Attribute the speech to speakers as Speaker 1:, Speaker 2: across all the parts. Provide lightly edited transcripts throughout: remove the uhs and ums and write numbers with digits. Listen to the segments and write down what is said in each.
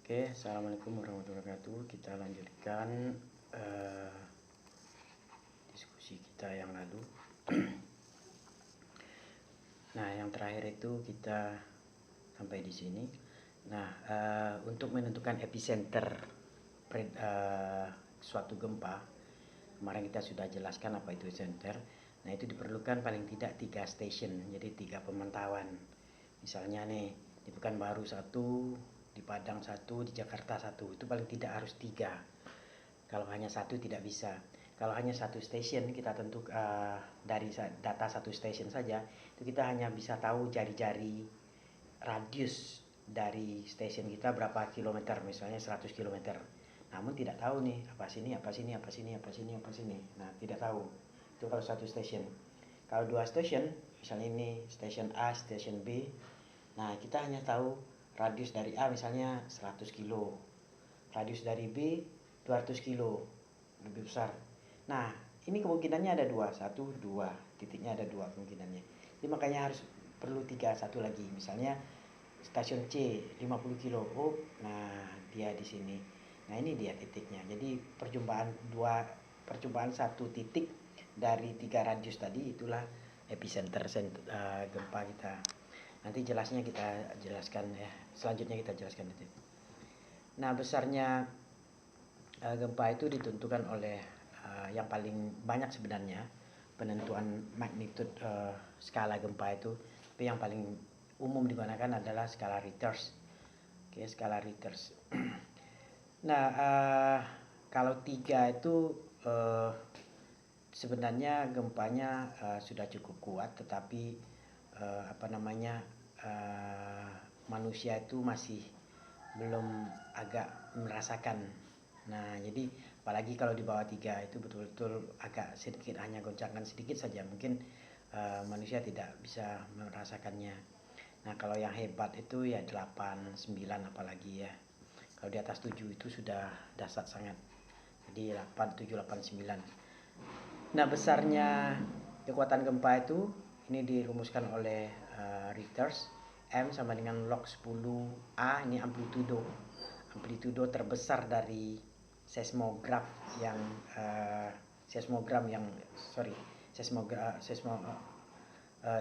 Speaker 1: Oke, assalamualaikum warahmatullahi wabarakatuh. Kita lanjutkan diskusi kita yang lalu. Nah, yang terakhir itu kita sampai di sini. Nah, untuk menentukan epicenter suatu gempa, kemarin kita sudah jelaskan apa itu epicenter. Nah, itu diperlukan paling tidak 3 station, jadi 3 pemantauan. Misalnya nih, di Pekanbaru 1, di Padang 1, di Jakarta 1, itu paling tidak harus 3. Kalau hanya 1 tidak bisa. Kalau hanya 1 station, kita tentu dari data 1 station saja, itu kita hanya bisa tahu jari-jari radius dari station kita berapa kilometer, misalnya 100 kilometer. Namun tidak tahu nih, apa sini, apa sini, apa sini, apa sini, apa sini. Nah, tidak tahu. Itu kalau 1 station. Kalau 2 station, misalnya ini station A, station B. Nah, kita hanya tahu radius dari A misalnya 100 kilo. Radius dari B 200 kilo. Lebih besar. Nah, ini kemungkinannya ada 2. 1, 2. Titiknya ada 2 kemungkinannya. Jadi makanya harus perlu 3. Satu lagi. Misalnya stasiun C 50 kilo. Oh, nah dia di sini. Nah, ini dia titiknya. Jadi perjumpaan satu titik dari 3 radius tadi itulah epicenter gempa kita. Nanti jelasnya kita jelaskan ya. Selanjutnya kita jelaskan nanti. Nah, besarnya gempa itu ditentukan oleh yang paling banyak sebenarnya penentuan magnitude skala gempa itu, tapi yang paling umum digunakan adalah skala Richter. Oke, skala Richter. Nah, kalau 3 itu sebenarnya gempanya sudah cukup kuat, tetapi manusia itu masih belum agak merasakan. Nah, jadi apalagi kalau di bawah 3 itu betul-betul agak sedikit, hanya goncangan sedikit saja, mungkin manusia tidak bisa merasakannya. Nah, kalau yang hebat itu ya 8, 9 apalagi ya. Kalau di atas 7 itu sudah dahsyat sangat. Jadi 8, 7, 8, 9. Nah, besarnya kekuatan gempa itu ini dirumuskan oleh Richter. M sama dengan log 10 A, ini amplitudo terbesar dari seismogram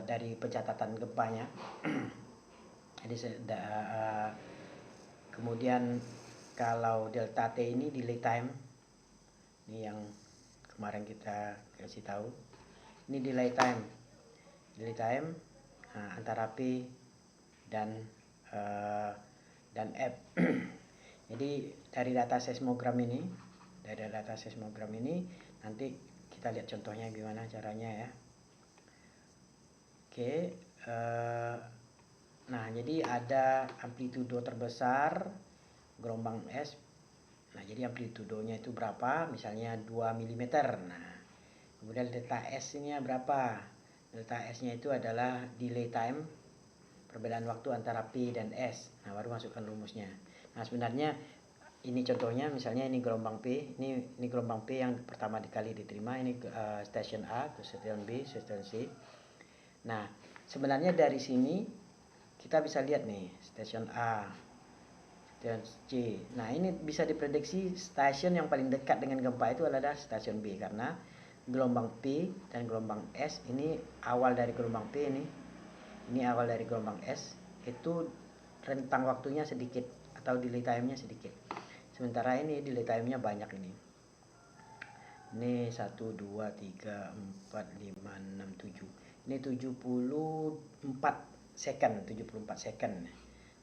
Speaker 1: dari pencatatan gempanya. Jadi kemudian kalau delta T ini delay time, ini yang kemarin kita kasih tahu, ini delay time antara P dan F. Jadi dari data seismogram ini nanti kita lihat contohnya gimana caranya ya. Oke, nah jadi ada amplitudo terbesar gelombang S. Nah, jadi amplitudonya itu berapa? Misalnya 2 mm. Nah, kemudian delta S ini berapa? Delta S-nya itu adalah delay time, perbedaan waktu antara P dan S. Nah, baru masukkan rumusnya. Nah, sebenarnya ini contohnya, misalnya ini gelombang P, ini gelombang P yang pertama kali diterima, ini stasiun A ke stasiun B, stasiun C. Nah, sebenarnya dari sini kita bisa lihat nih, stasiun A, stasiun C. Nah, ini bisa diprediksi stasiun yang paling dekat dengan gempa itu adalah stasiun B, karena gelombang P dan gelombang S ini awal dari gelombang P ini awal dari gelombang S, itu rentang waktunya sedikit atau delay time-nya sedikit. Sementara ini delay time-nya banyak ini. Ini 1, 2, 3, 4, 5, 6, 7. Ini 74 second.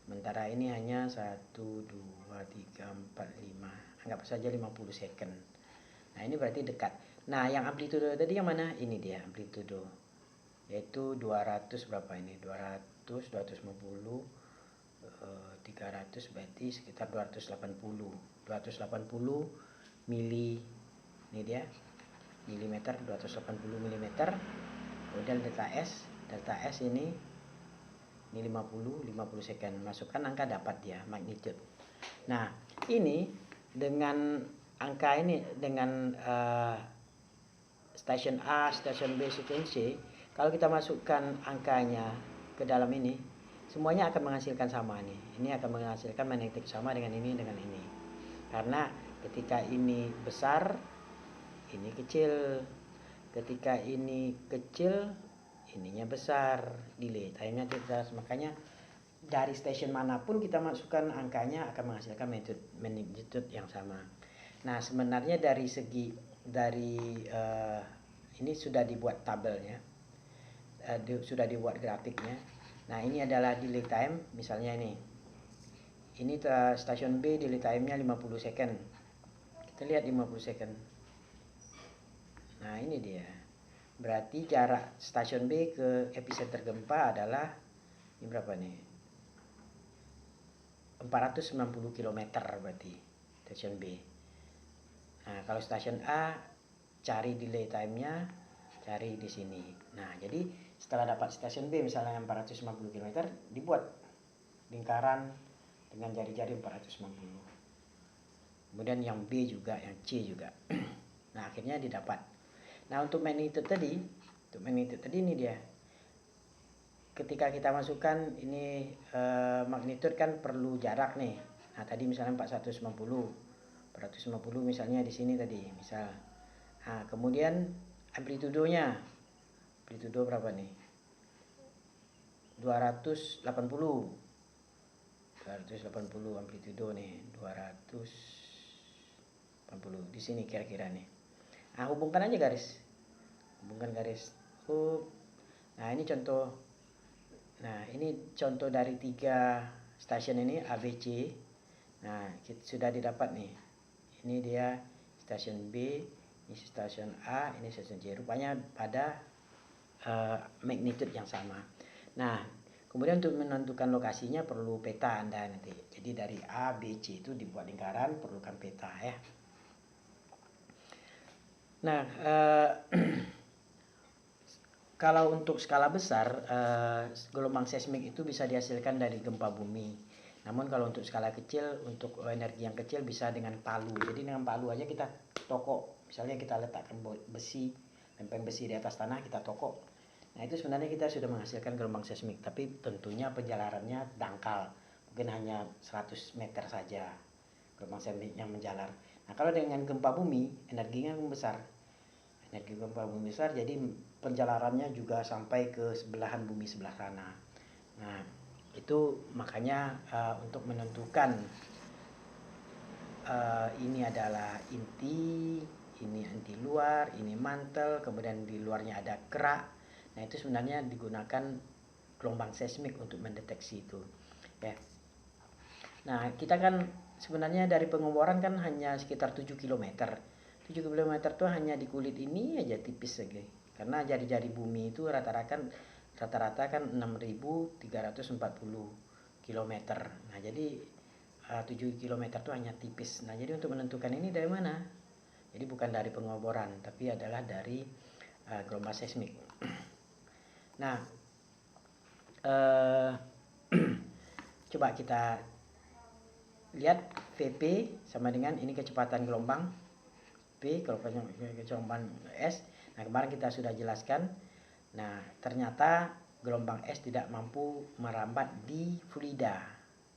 Speaker 1: Sementara ini hanya 1, 2, 3, 4, 5. Anggap saja 50 second. Nah, ini berarti dekat. Nah, yang amplitudo tadi yang mana? Ini dia amplitudo. Yaitu 200 berapa ini? 200, 250, 300 berarti sekitar 280 mili. Ini dia milimeter, 280 mm. Kemudian delta S ini 50 second. Masukkan angka, dapat ya magnitude. Nah, ini dengan angka ini, dengan stasiun A, stasiun B, stasiun C, kalau kita masukkan angkanya ke dalam ini, semuanya akan menghasilkan sama nih. Ini akan menghasilkan magnetik sama dengan ini dengan ini. Karena ketika ini besar, ini kecil. Ketika ini kecil, ininya besar. Delay time-nya tidak. Makanya dari stasiun manapun kita masukkan angkanya akan menghasilkan magnitude yang sama. Nah, sebenarnya dari segi ini sudah dibuat tabelnya, sudah dibuat grafiknya. Nah, ini adalah delay time, misalnya ini stasiun B delay time-nya 50 second. Kita lihat 50 second. Nah, ini dia. Berarti jarak stasiun B ke epicenter gempa adalah ini berapa nih? 490 km berarti stasiun B. Nah, kalau stasiun A cari delay time-nya, cari di sini. Nah, jadi setelah dapat stasiun B misalnya 450 km, dibuat lingkaran dengan jari-jari 450. Kemudian yang B juga, yang C juga. Nah, akhirnya didapat. Nah, untuk magnitude tadi ini dia. Ketika kita masukkan ini magnitude kan perlu jarak nih. Nah, tadi misalnya 450 misalnya di sini tadi, misal. Nah, kemudian amplitudonya. Amplitudo berapa nih? 280 amplitudo nih, 280 di sini kira-kira nih. Nah, hubungkan aja garis. Nah, ini contoh dari 3 stasiun ini ABC. Nah, sudah didapat nih. Ini dia stasiun B, ini stasiun A, ini stasiun C. Rupanya pada magnitude yang sama. Nah, kemudian untuk menentukan lokasinya perlu peta Anda nanti. Jadi dari A, B, C itu dibuat lingkaran, perlukan peta ya. Nah, kalau untuk skala besar, gelombang seismik itu bisa dihasilkan dari gempa bumi. Namun kalau untuk skala kecil, untuk energi yang kecil bisa dengan palu. Jadi dengan palu aja kita tokok. Misalnya kita letakkan lempeng besi di atas tanah, kita tokok. Nah, itu sebenarnya kita sudah menghasilkan gelombang seismik. Tapi tentunya penjalarannya dangkal. Mungkin hanya 100 meter saja gelombang seismik yang menjalar. Nah, kalau dengan gempa bumi, energinya besar. Energi gempa bumi besar, jadi penjalarannya juga sampai ke sebelahan bumi sebelah sana. Nah, itu makanya untuk menentukan ini adalah inti, ini inti luar, ini mantel, kemudian di luarnya ada kerak. Nah, itu sebenarnya digunakan gelombang seismik untuk mendeteksi itu. Ya. Nah, kita kan sebenarnya dari pengoboran kan hanya sekitar 7 km. 7 km itu hanya di kulit ini aja tipis saja. Karena jari-jari bumi itu rata-rata kan 6.340 km. Nah, jadi 7 km itu hanya tipis. Nah, jadi untuk menentukan ini dari mana? Jadi bukan dari pengoboran, tapi adalah dari gelombang seismik. Nah, coba kita lihat VP sama dengan ini kecepatan gelombang P, gelombang S. Nah, kemarin kita sudah jelaskan. Nah, ternyata gelombang S tidak mampu merambat di fluida.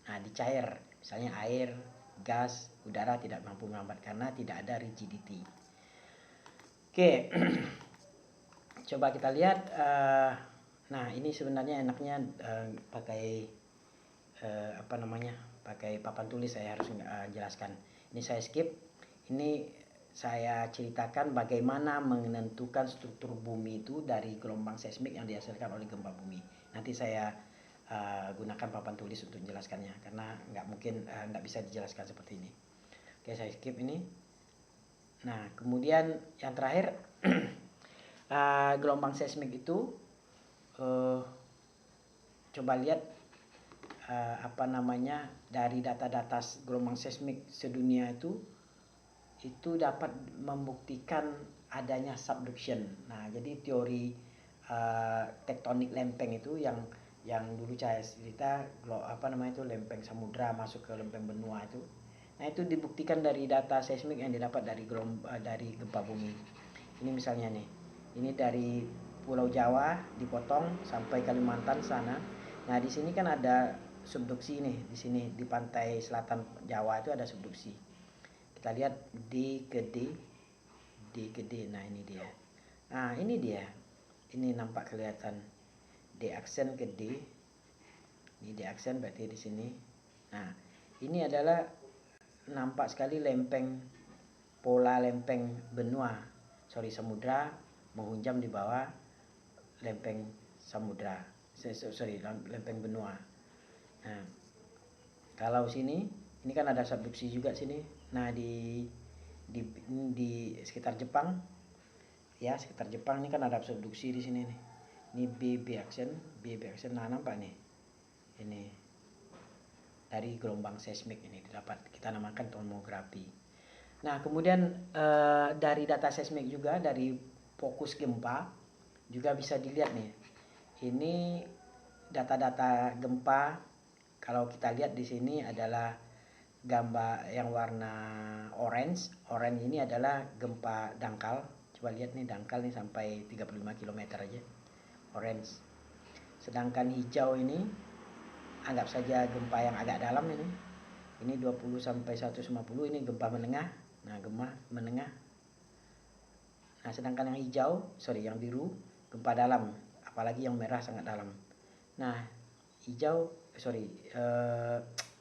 Speaker 1: Nah, di cair, misalnya air, gas, udara tidak mampu merambat karena tidak ada rigidity. Oke, coba kita lihat. Nah, ini sebenarnya enaknya pakai pakai papan tulis. Saya harus jelaskan. Ini saya skip. Ini saya ceritakan bagaimana menentukan struktur bumi itu dari gelombang seismik yang dihasilkan oleh gempa bumi. Nanti saya gunakan papan tulis untuk menjelaskannya karena nggak bisa dijelaskan seperti ini. Oke, saya skip ini. Nah, kemudian yang terakhir gelombang seismik itu coba lihat dari data-data gelombang seismik sedunia itu dapat membuktikan adanya subduction. Nah, jadi teori tektonik lempeng itu yang dulu saya cerita lempeng samudra masuk ke lempeng benua itu. Nah, itu dibuktikan dari data seismik yang didapat dari gempa bumi. Ini misalnya nih. Ini dari Pulau Jawa dipotong sampai Kalimantan sana. Nah, di sini kan ada subduksi nih, di sini di pantai selatan Jawa itu ada subduksi. Kita lihat D ke D, D ke D. Nah, ini dia. Nah, ini dia. Ini nampak kelihatan D aksen ke D. Ini D aksen berarti di sini. Nah, ini adalah nampak sekali lempeng, pola lempeng benua, samudra menghunjam di bawah lempeng samudra. Lempeng benua. Nah, kalau sini, ini kan ada subduksi juga sini. Nah, di sekitar Jepang, ya sekitar Jepang ini kan ada subduksi di sini nih. Ini B aksen. Nah, nampak nih. Ini dari gelombang seismik ini didapat, kita namakan tomografi. Nah, kemudian dari data seismik juga, dari fokus gempa juga bisa dilihat nih. Ini data-data gempa. Kalau kita lihat di sini adalah gambar yang warna orange. Orange ini adalah gempa dangkal. Coba lihat nih, dangkal nih sampai 35 km aja. Orange. Sedangkan hijau ini anggap saja gempa yang agak dalam ini. Ini 20 sampai 150, ini gempa menengah. Nah, gempa menengah. Nah, sedangkan yang biru gempa dalam, apalagi yang merah sangat dalam. Nah,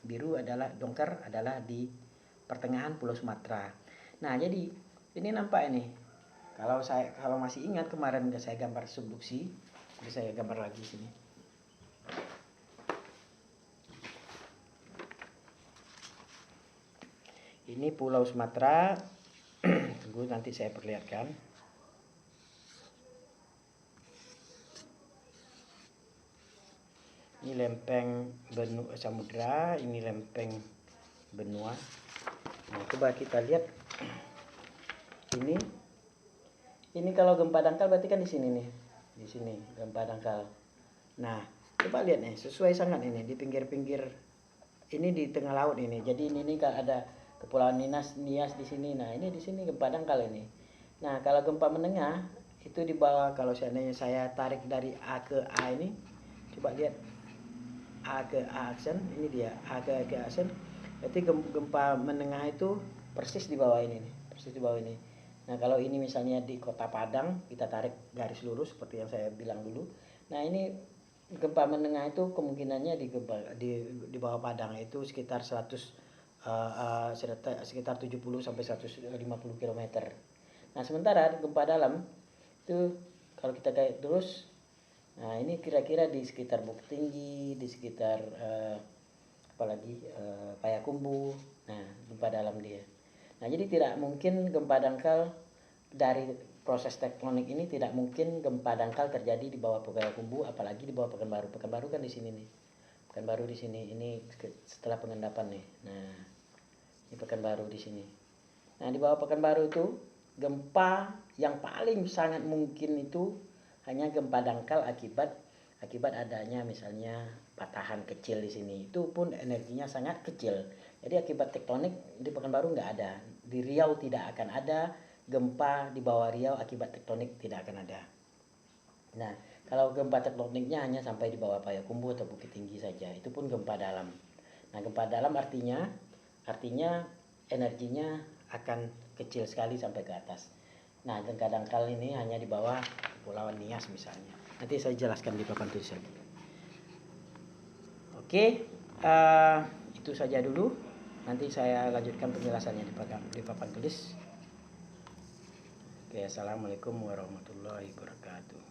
Speaker 1: biru adalah dongker adalah di pertengahan Pulau Sumatera. Nah, jadi ini nampak ini. Kalau masih ingat kemarin saya gambar subduksi, jadi saya gambar lagi sini. Ini Pulau Sumatera. Tunggu, nanti saya perlihatkan. Ini lempeng benua samudra, ini lempeng benua. Nah, coba kita lihat. Ini kalau gempa dangkal berarti kan di sini nih. Di sini gempa dangkal. Nah, coba lihat nih, sesuai sangat ini di pinggir-pinggir. Ini di tengah laut ini. Jadi ini kan ada Kepulauan Nias di sini. Nah, ini di sini gempa dangkal ini. Nah, kalau gempa menengah itu di bawah, kalau seandainya saya tarik dari A ke A ini, coba lihat A ke A aksen, ini dia A ke A aksen. Berarti gempa menengah itu persis di bawah ini nih, persis di bawah ini. Nah, kalau ini misalnya di Kota Padang, kita tarik garis lurus seperti yang saya bilang dulu. Nah, ini gempa menengah itu kemungkinannya di bawah Padang itu sekitar 70 sampai 150 km. Nah, sementara gempa dalam itu kalau kita kayak terus, nah ini kira-kira di sekitar Bukit Tinggi, di sekitar Payakumbuh. Nah, gempa dalam dia. Nah, jadi tidak mungkin gempa dangkal dari proses tektonik ini, tidak mungkin gempa dangkal terjadi di bawah Payakumbuh, apalagi di bawah Pekanbaru. Pekanbaru kan di sini nih. Pekanbaru di sini, ini setelah pengendapan nih. Nah, ini Pekanbaru di sini. Nah, di bawah Pekanbaru itu gempa yang paling sangat mungkin itu hanya gempa dangkal akibat adanya misalnya patahan kecil di sini. Itu pun energinya sangat kecil. Jadi akibat tektonik di Pekanbaru nggak ada. Di Riau tidak akan ada gempa di bawah Riau, akibat tektonik tidak akan ada. Nah, kalau gempa tektoniknya hanya sampai di bawah Payakumbuh atau Bukit Tinggi saja. Itu pun gempa dalam. Nah, gempa dalam artinya energinya akan kecil sekali sampai ke atas. Nah, gempa dangkal ini hanya di bawah Kepulauan Nias misalnya. Nanti saya jelaskan di papan tulis lagi. Oke, itu saja dulu. Nanti saya lanjutkan penjelasannya di papan tulis. Oke, assalamualaikum warahmatullahi wabarakatuh.